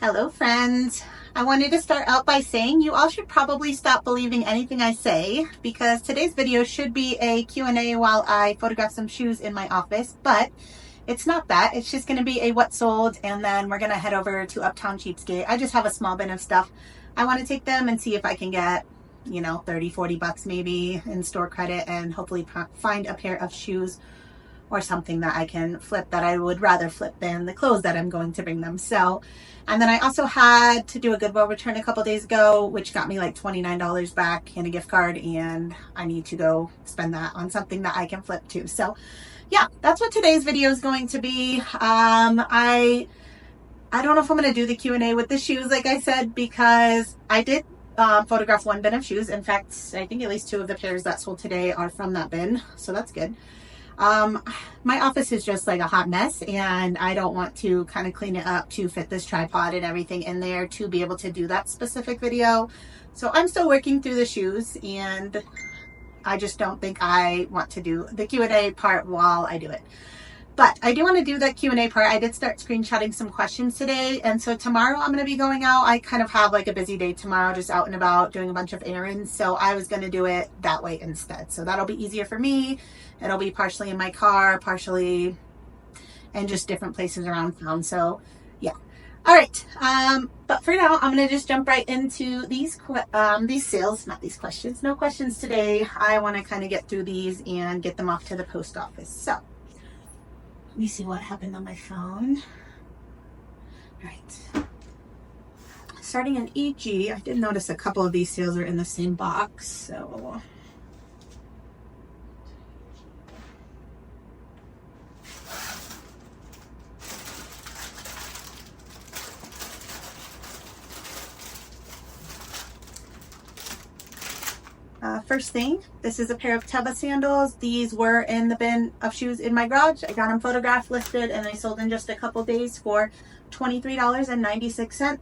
Hello friends. I wanted to start out by saying you all should probably stop believing anything I say because today's video should be a Q&A while I photograph some shoes in my office, but it's not that. It's just going to be a what sold, and then we're going to head over to Uptown CheapKate. I just have a small bin of stuff. I want to take them and see if I can get, 30-40 bucks maybe in store credit and hopefully find a pair of shoes or something that I can flip that I would rather flip than the clothes that I'm going to bring them. So, and then I also had to do a Goodwill return a couple days ago, which got me like $29 back in a gift card, and I need to go spend that on something that I can flip too. So yeah, that's what today's video is going to be. I don't know if I'm going to do the Q&A with the shoes, like I said, because I did photograph one bin of shoes. In fact, I think at least 2 of the pairs that sold today are from that bin, so that's good. My office is just like a hot mess, and I don't want to kind of clean it up to fit this tripod and everything in there to be able to do that specific video. So I'm still working through the shoes, and I just don't think I want to do the Q&A part while I do it. But I do want to do the Q&A part. I did start screenshotting some questions today, and so tomorrow I'm going to be going out. I kind of have like a busy day tomorrow, just out and about doing a bunch of errands, so I was going to do it that way instead. So that'll be easier for me. It'll be partially in my car, partially in just different places around town. So yeah. All right. But for now, I'm going to just jump right into these sales, not these questions. No questions today. I want to kind of get through these and get them off to the post office. So let me see what happened on my phone. All right. Starting in EG, I did notice a couple of these sales are in the same box. So first thing, this is a pair of Teva sandals. These were in the bin of shoes in my garage. I got them photographed, listed, and they sold in just a couple days for $23.96.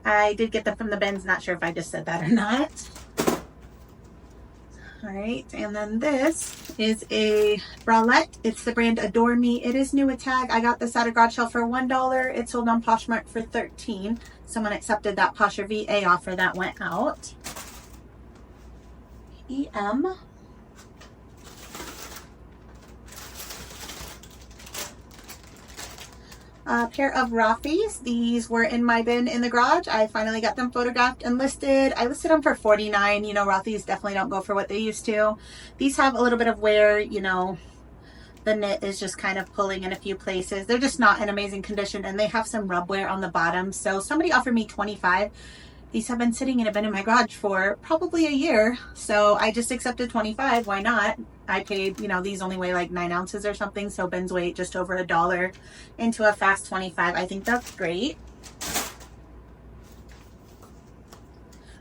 I did get them from the bins. Not sure if I just said that or not. All right, and then this is a bralette. It's the brand Adore Me. It is new with tag. I got this at a garage sale for $1. It sold on Poshmark for $13. Someone accepted that Posher VA offer that went out. EM. A pair of Rothy's. These were in my bin in the garage. I finally got them photographed and listed. I listed them for $49. Rothy's definitely don't go for what they used to. These have a little bit of wear, the knit is just kind of pulling in a few places. They're just not in amazing condition, and they have some rub wear on the bottom. So somebody offered me $25. These have been sitting in a bin in my garage for probably a year, so I just accepted $25. Why not? I paid, these only weigh like 9 ounces or something, so bins weigh just over $1 into a fast 25. I think that's great.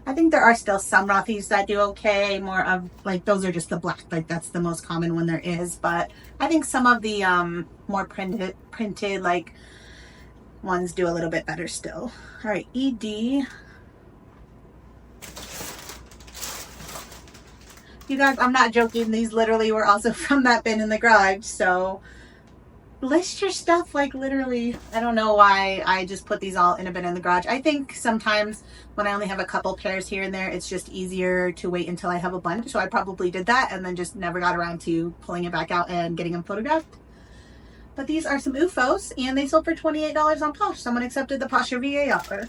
I think there are still some Rothy's that do okay. More of like, those are just the black, like that's the most common one there is, but I think some of the more printed like ones do a little bit better still. All right, ED. You guys, I'm not joking. These literally were also from that bin in the garage. So list your stuff, like literally. I don't know why I just put these all in a bin in the garage. I think sometimes when I only have a couple pairs here and there, it's just easier to wait until I have a bunch. So I probably did that and then just never got around to pulling it back out and getting them photographed. But these are some UFOs, and they sold for $28 on Posh. Someone accepted the Posher VA offer.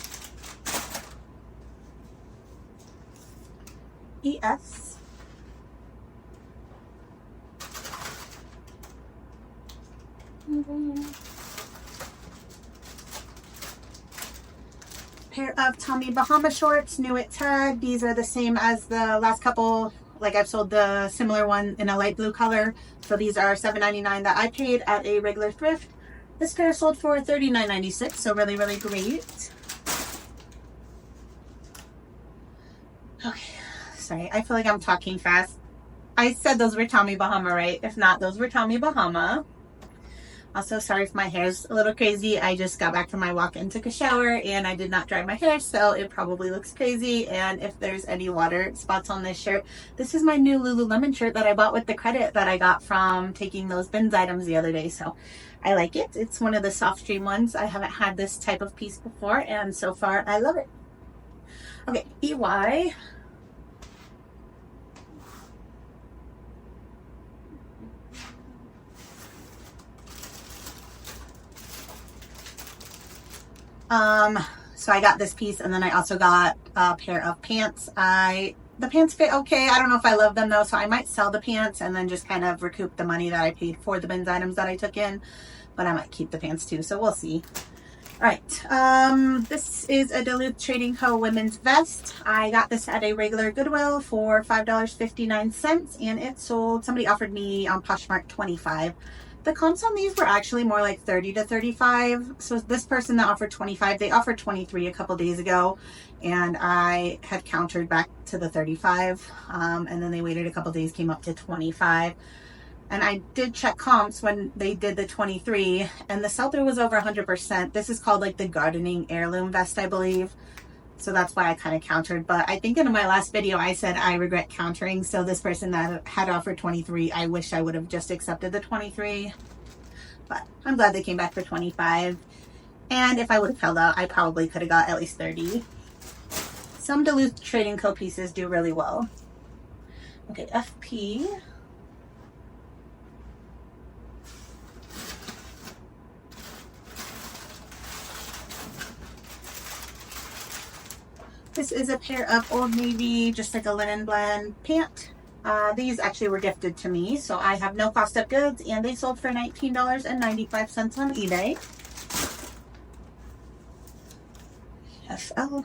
ES. Pair of Tommy Bahama shorts, new at tag. These are the same as the last couple. Like, I've sold the similar one in a light blue color. So these are $7.99 that I paid at a regular thrift. This pair sold for $39.96, so really, really great. Okay, sorry, I feel like I'm talking fast. I said those were Tommy Bahama, right? If not, those were Tommy Bahama. Also, sorry if my hair's a little crazy. I just got back from my walk and took a shower, and I did not dry my hair, so it probably looks crazy. And if there's any water spots on this shirt, this is my new Lululemon shirt that I bought with the credit that I got from taking those bins items the other day. So I like it. It's one of the soft stream ones. I haven't had this type of piece before, and so far I love it. Okay, EY. So I got this piece, and then I also got a pair of pants. The pants fit okay. I don't know if I love them though, so I might sell the pants and then just kind of recoup the money that I paid for the bins items that I took in, but I might keep the pants too, so we'll see. All right, this is a Duluth Trading Co. women's vest. I got this at a regular Goodwill for $5.59, and it sold, somebody offered me on Poshmark $25. The comps on these were actually more like 30 to 35. So this person that offered 25, they offered 23 a couple days ago, and I had countered back to the 35, and then they waited a couple days, came up to 25. And I did check comps when they did the 23, and the sell-through was over 100%. This is called like the gardening heirloom vest, I believe. So that's why I kind of countered. But I think in my last video, I said I regret countering. So this person that had offered 23, I wish I would have just accepted the 23. But I'm glad they came back for 25. And if I would have held out, I probably could have got at least 30. Some Duluth Trading Co. pieces do really well. Okay, FP. This is a pair of Old Navy, just like a linen blend pant. These actually were gifted to me, so I have no cost of goods, and they sold for $19.95 on eBay. FL.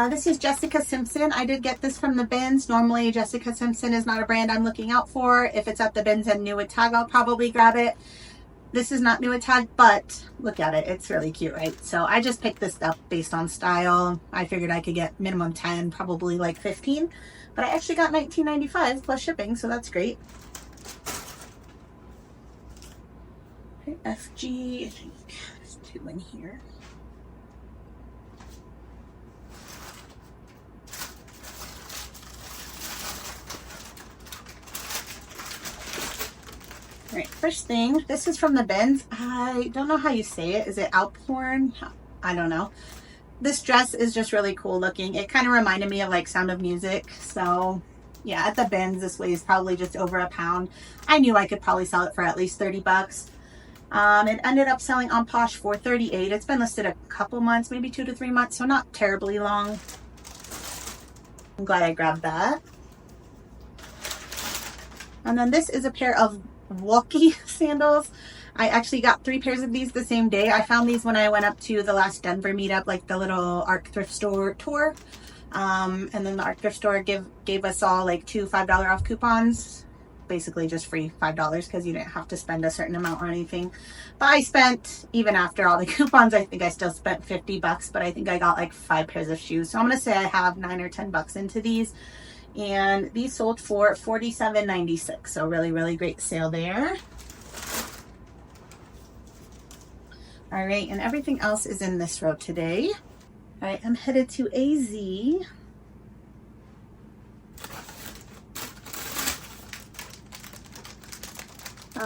This is Jessica Simpson. I did get this from the bins. Normally, Jessica Simpson is not a brand I'm looking out for. If it's at the bins and new with tag, I'll probably grab it. This is not new with tag, but look at it. It's really cute, right? So I just picked this up based on style. I figured I could get minimum 10, probably like 15. But I actually got $19.95 plus shipping, so that's great. Okay, FG, I think there's 2 in here. All right, first thing, this is from the bins. I don't know how you say it. Is it Alphorn? I don't know. This dress is just really cool looking. It kind of reminded me of like Sound of Music. So yeah, at the bins, this weighs probably just over a pound. I knew I could probably sell it for at least 30 bucks. It ended up selling on Posh for 38. It's been listed a couple months, maybe 2 to 3 months, so not terribly long. I'm glad I grabbed that. And then this is a pair of walkie sandals. I actually got 3 pairs of these the same day. I found these when I went up to the last Denver meetup, like the little ARC thrift store tour. And then the ARC thrift store gave us all like 2 $5 off coupons. Basically just free $5 because you didn't have to spend a certain amount or anything. But I spent, even after all the coupons, I think I still spent 50 bucks, but I think I got like 5 pairs of shoes. So I'm going to say I have 9 or 10 bucks into these. And these sold for $47.96. So really, really great sale there. All right, and everything else is in this row today. All right, I'm headed to AZ.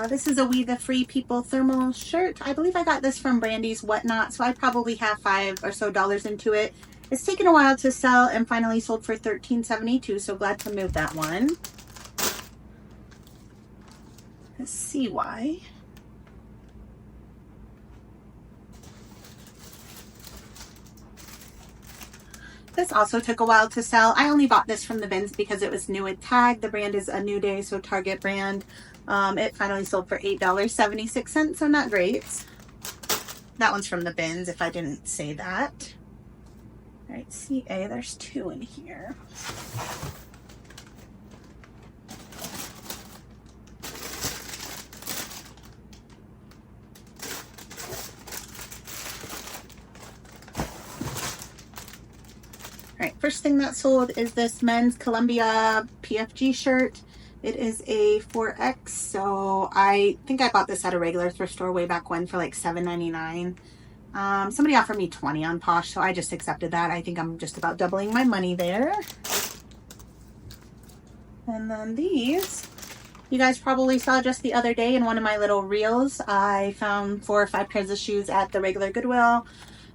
This is a We the Free People thermal shirt. I believe I got this from Brandy's Whatnot, so I probably have $5 or so into it. It's taken a while to sell and finally sold for $13.72, so glad to move that one. Let's see why. This also took a while to sell. I only bought this from the bins because it was new with tag. The brand is A New Day, so Target brand. It finally sold for $8.76, so not great. That one's from the bins, if I didn't say that. All right, CA, there's 2 in here. All right, first thing that sold is this men's Columbia PFG shirt. It is a 4X, so I think I bought this at a regular thrift store way back when for like $7.99. Somebody offered me $20 on Posh, so I just accepted that. I think I'm just about doubling my money there. And then these, you guys probably saw just the other day in one of my little reels. I found 4 or 5 pairs of shoes at the regular Goodwill.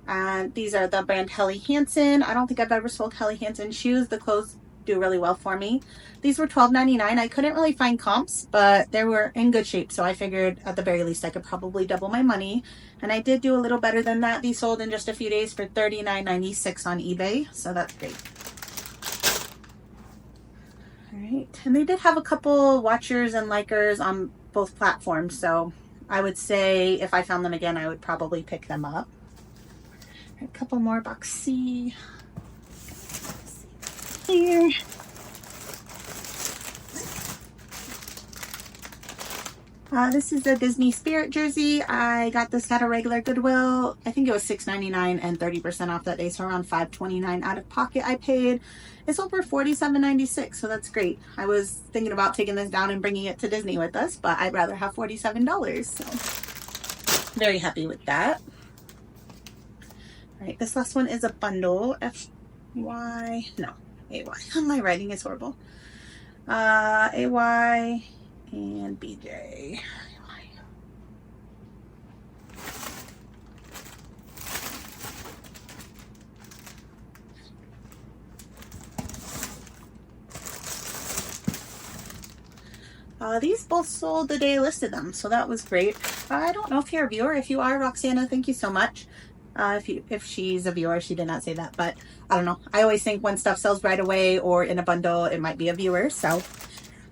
And these are the brand Helly Hansen. I don't think I've ever sold Helly Hansen shoes. The clothes do really well for me. These were $12.99. I couldn't really find comps, but they were in good shape, so I figured at the very least I could probably double my money, and I did do a little better than that. These sold in just a few days for $39.96 on eBay, so that's great. All right, and they did have a couple watchers and likers on both platforms, so I would say if I found them again, I would probably pick them up. A couple more box C. Here. This is the Disney Spirit jersey. I got this at a regular Goodwill. I think it was $6.99 and 30% off that day, so around $5.29 out of pocket I paid. It's over $47.96, so that's great. I was thinking about taking this down and bringing it to Disney with us, but I'd rather have $47, so very happy with that. All right, this last one is a bundle. AY. My writing is horrible. AY and BJ. These both sold the day I listed them, so that was great. I don't know if you're a viewer. If you are, Roxana, thank you so much. If she's a viewer, she did not say that, but I don't know. I always think when stuff sells right away or in a bundle, it might be a viewer. So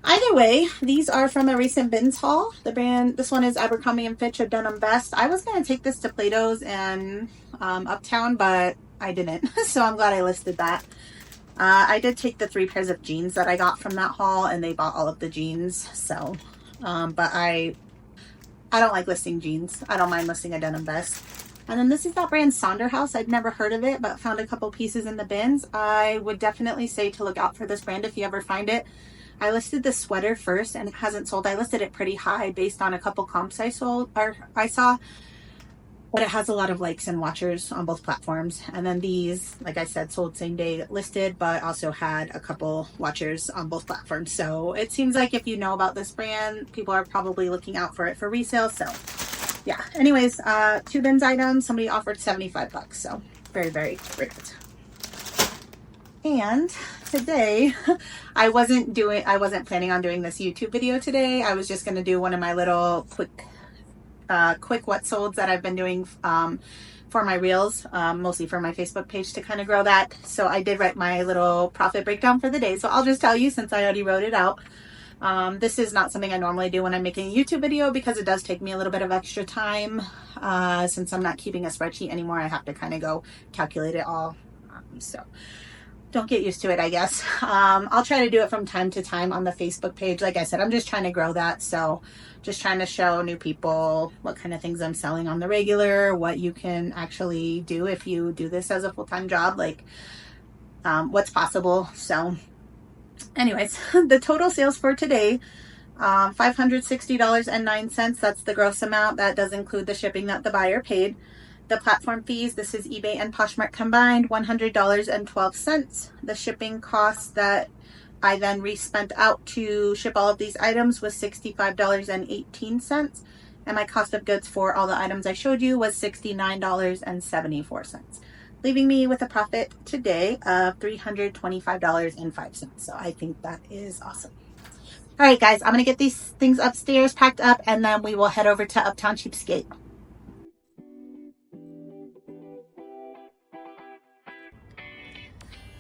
either way, these are from a recent bins haul. The brand, this one is Abercrombie & Fitch of Denim Best. I was going to take this to Plato's and Uptown, but I didn't. So I'm glad I listed that. I did take the 3 pairs of jeans that I got from that haul, and they bought all of the jeans. So, but I don't like listing jeans. I don't mind listing a Denim Best. And then this is that brand Sonderhaus. I'd never heard of it, but found a couple pieces in the bins. I would definitely say to look out for this brand if you ever find it. I listed the sweater first and it hasn't sold. I listed it pretty high based on a couple comps I saw, but it has a lot of likes and watchers on both platforms. And then these, like I said, sold same day listed, but also had a couple watchers on both platforms. So it seems like if you know about this brand, people are probably looking out for it for resale. So yeah, anyways, 2 bins items, somebody offered 75 bucks. So very, very great. And today I wasn't planning on doing this YouTube video today. I was just going to do one of my little quick what solds that I've been doing for my reels, mostly for my Facebook page to kind of grow that. So I did write my little profit breakdown for the day. So I'll just tell you since I already wrote it out. This is not something I normally do when I'm making a YouTube video because it does take me a little bit of extra time. Since I'm not keeping a spreadsheet anymore, I have to kind of go calculate it all. So don't get used to it, I guess. I'll try to do it from time to time on the Facebook page. Like I said, I'm just trying to grow that. So just trying to show new people what kind of things I'm selling on the regular, what you can actually do if you do this as a full-time job, like what's possible. So anyways, the total sales for today, $560.09. That's the gross amount. That does include the shipping that the buyer paid. The platform fees, this is eBay and Poshmark combined, $100.12. The shipping costs that I then respent out to ship all of these items was $65.18. And my cost of goods for all the items I showed you was $69.74. Leaving me with a profit today of $325.05. So I think that is awesome. All right, guys, I'm going to get these things upstairs packed up and then we will head over to Uptown CheapKate.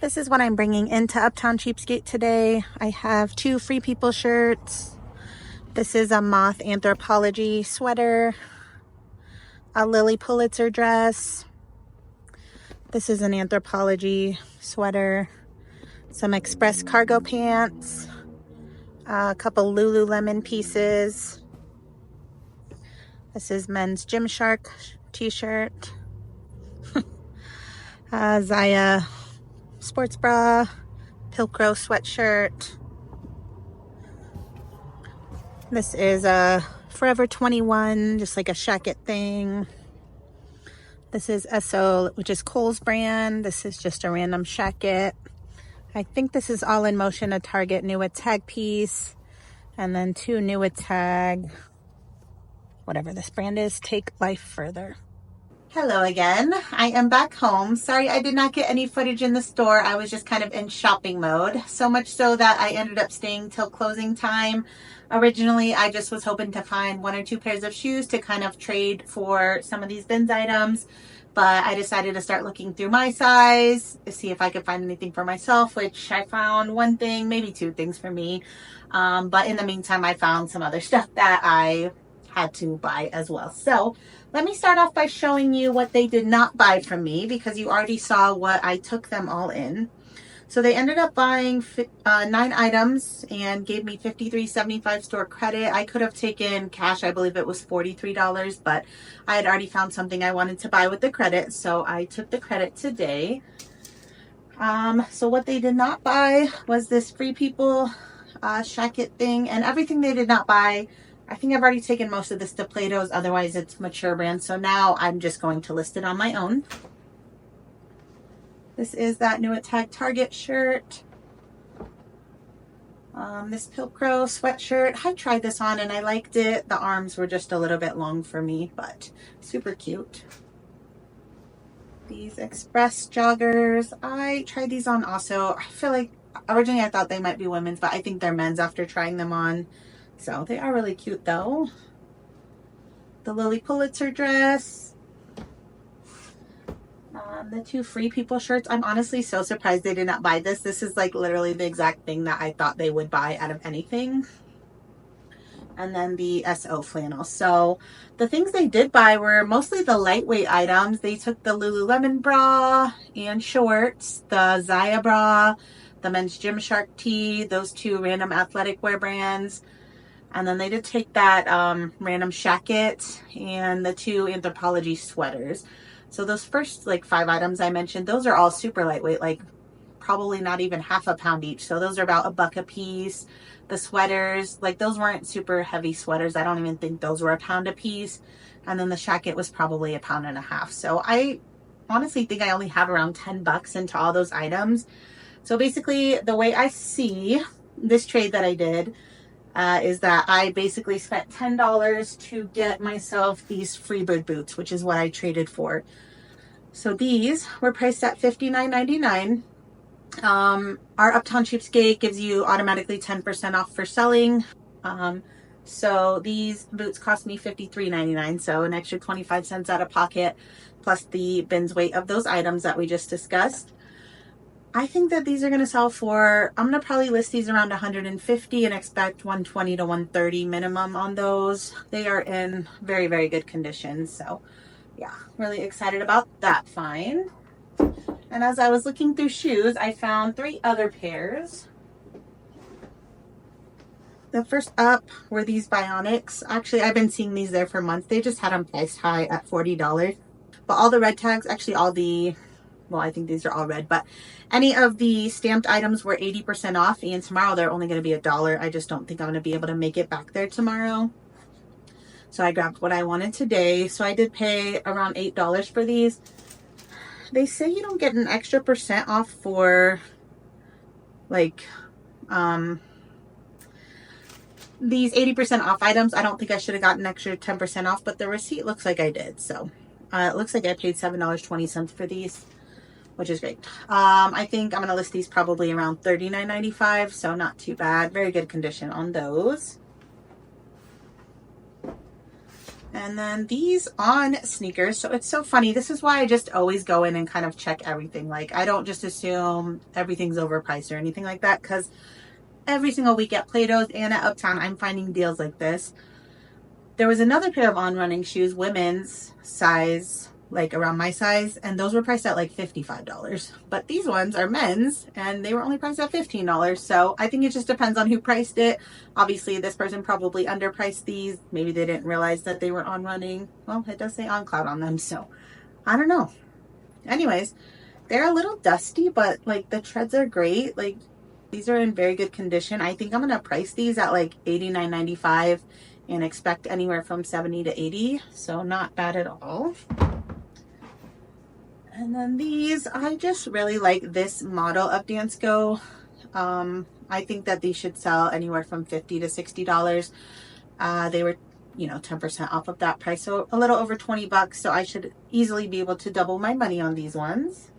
This is what I'm bringing into Uptown CheapKate today. I have 2 Free People shirts. This is a Moth Anthropology sweater, a Lily Pulitzer dress. This is an Anthropology sweater, some Express cargo pants, a couple Lululemon pieces. This is men's Gymshark t-shirt, Zaya sports bra, Pilcro sweatshirt, This is a Forever 21, just like a shacket thing. This is SO, which is Kohl's brand. This is just a random shacket. I think this is All in Motion, a Target New Tag piece. And then 2 New Tag, whatever this brand is, Take Life Further. Hello again. I am back home. Sorry I did not get any footage in the store. I was just kind of in shopping mode. So much so that I ended up staying till closing time. Originally, I just was hoping to find 1 or 2 pairs of shoes to kind of trade for some of these bins items. But I decided to start looking through my size to see if I could find anything for myself, which I found 1 thing, maybe 2 things for me. But in the meantime, I found some other stuff that I had to buy as well. So let me start off by showing you what they did not buy from me, because you already saw what I took them all in. So they ended up buying 9 items and gave me $53.75 store credit. I could have taken cash, I believe it was $43, but I had already found something I wanted to buy with the credit, so I took the credit today. So what they did not buy was this Free People shacket thing, and everything they did not buy, I think I've already taken most of this to Plato's, otherwise it's mature brand. So now I'm just going to list it on my own. This is that New Tag Target shirt. This Velcro sweatshirt. I tried this on and I liked it. The arms were just a little bit long for me, but super cute. These Express joggers. I tried these on also. I feel like originally I thought they might be women's, but I think they're men's after trying them on. So they are really cute though. The Lily Pulitzer dress. The 2 Free People shirts. I'm honestly so surprised they did not buy this. This is like literally the exact thing that I thought they would buy out of anything. And then the SO flannel. So the things they did buy were mostly the lightweight items. They took the Lululemon bra and shorts, the Zaya bra, the men's Gymshark tee, those 2 random athletic wear brands. And then they did take that random shacket and the 2 Anthropologie sweaters. So those first like 5 items I mentioned, those are all super lightweight, like probably not even half a pound each. So those are about $1 a piece. The sweaters, like those weren't super heavy sweaters. I don't even think those were a pound a piece. And then the shacket was probably 1.5 pounds. So I honestly think I only have around $10 into all those items. So basically the way I see this trade that I did is that I basically spent $10 to get myself these Freebird boots, which is what I traded for. So these were priced at $59.99. Our Uptown CheapKate gives you automatically 10% off for selling. So these boots cost me $53.99, so an extra 25 cents out of pocket, plus the bin's weight of those items that we just discussed. I think that these are going to sell for, I'm going to probably list these around $150 and expect $120 to $130 minimum on those. They are in very, very good condition. So yeah, really excited about that find. And as I was looking through shoes, I found 3 other pairs. The first up were these Bionics. Actually, I've been seeing these there for months. They just had them priced high at $40. But all the red tags, actually all the, well, I think these are all red, but any of the stamped items were 80% off, and tomorrow they're only going to be $1. I just don't think I'm going to be able to make it back there tomorrow. So I grabbed what I wanted today. So I did pay around $8 for these. They say you don't get an extra % off for like these 80% off items. I don't think I should have gotten an extra 10% off, but the receipt looks like I did. So it looks like I paid $7.20 for these, which is great. I think I'm going to list these probably around $39.95, so not too bad. Very good condition on those. And then these on sneakers. So it's so funny. This is why I just always go in and kind of check everything. Like I don't just assume everything's overpriced or anything like that, because every single week at Plato's and at Uptown, I'm finding deals like this. There was another pair of On Running shoes, women's size, like around my size, and those were priced at like $55. But these ones are men's and they were only priced at $15. So I think it just depends on who priced it. Obviously this person probably underpriced these. Maybe they didn't realize that they were On Running. Well, it does say On Cloud on them, so I don't know. Anyways, they're a little dusty, but like the treads are great. Like These are in very good condition. I think I'm gonna price these at like $89.95 and expect anywhere from $70 to $80, so not bad at all. And then these, I just really like this model of Dance Go. I think that these should sell anywhere from $50 to $60. They were, you know, 10% off of that price, so a little over 20 bucks. So I should easily be able to double my money on these ones.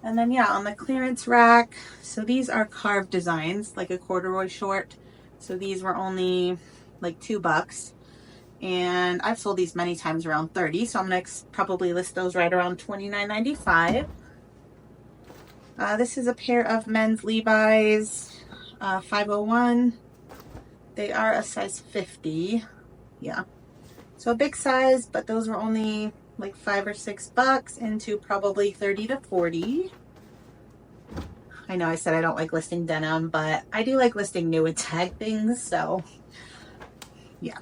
And then yeah, on the clearance rack, so these are carved designs, like a corduroy short. So these were only like $2. And I've sold these many times around 30, so I'm gonna probably list those right around $29.95. This is a pair of men's Levi's 501. They are a size 50. Yeah, so a big size, but those were only like $5 or $6 into probably 30 to 40. I know I said I don't like listing denim, but I do like listing new with tag things, so yeah.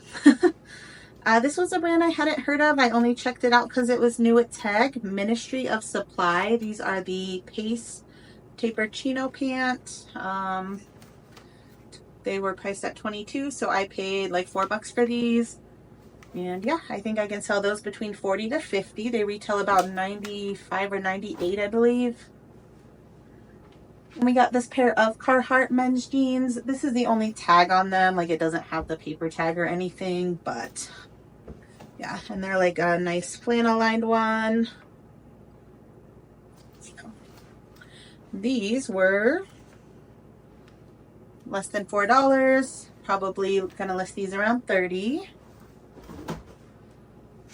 This was a brand I hadn't heard of. I only checked it out because it was new at tag. Ministry of Supply. These are the Pace taper chino pant. They were priced at $22, so I paid like $4 for these. And yeah, I think I can sell those between $40 to $50. They retail about $95 or $98, I believe. And we got this pair of Carhartt men's jeans. This is the only tag on them. Like, it doesn't have the paper tag or anything, but yeah, and they're like a nice flannel lined one. So, these were less than $4. Probably gonna list these around 30.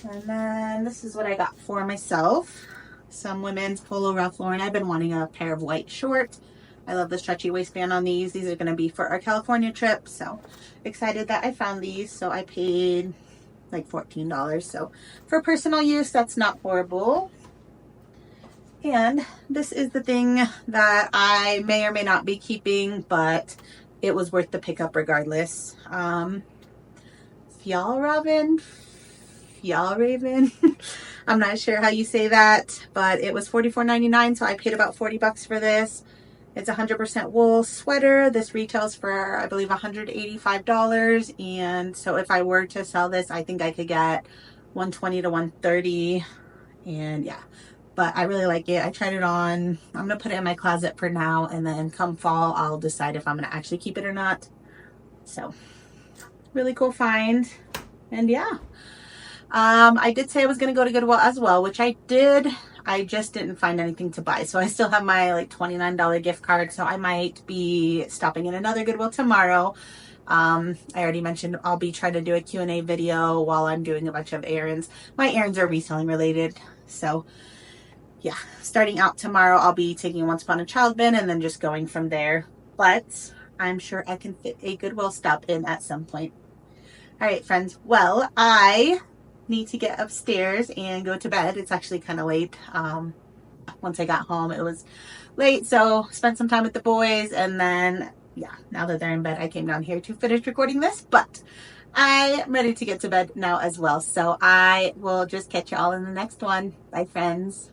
And then this is what I got for myself. Some women's Polo Ralph Lauren. I've been wanting a pair of white shorts. I love the stretchy waistband on these. These are going to be for our California trip. So excited that I found these. So I paid like $14. So for personal use, that's not horrible. And this is the thing that I may or may not be keeping, but it was worth the pickup regardless. Fjallraven. I'm not sure how you say that, but it was $44.99, so I paid about $40 for this. It's 100% wool sweater. This retails for, I believe, $185, and so if I were to sell this, I think I could get $120 to $130, and yeah, but I really like it. I tried it on. I'm gonna put it in my closet for now, and then come fall, I'll decide if I'm gonna actually keep it or not. So, really cool find, and yeah. I did say I was going to go to Goodwill as well, which I did. I just didn't find anything to buy. So I still have my like $29 gift card. So I might be stopping in another Goodwill tomorrow. I already mentioned I'll be trying to do a Q&A video while I'm doing a bunch of errands. My errands are reselling related. So yeah, starting out tomorrow, I'll be taking Once Upon a Child bin and then just going from there. But I'm sure I can fit a Goodwill stop in at some point. All right, friends. Well, I need to get upstairs and go to bed. It's actually kind of late. Once I got home, it was late, so spent some time with the boys, and then yeah, now that they're in bed, I came down here to finish recording this, but I'm ready to get to bed now as well. So I will just catch you all in the next one. Bye, friends.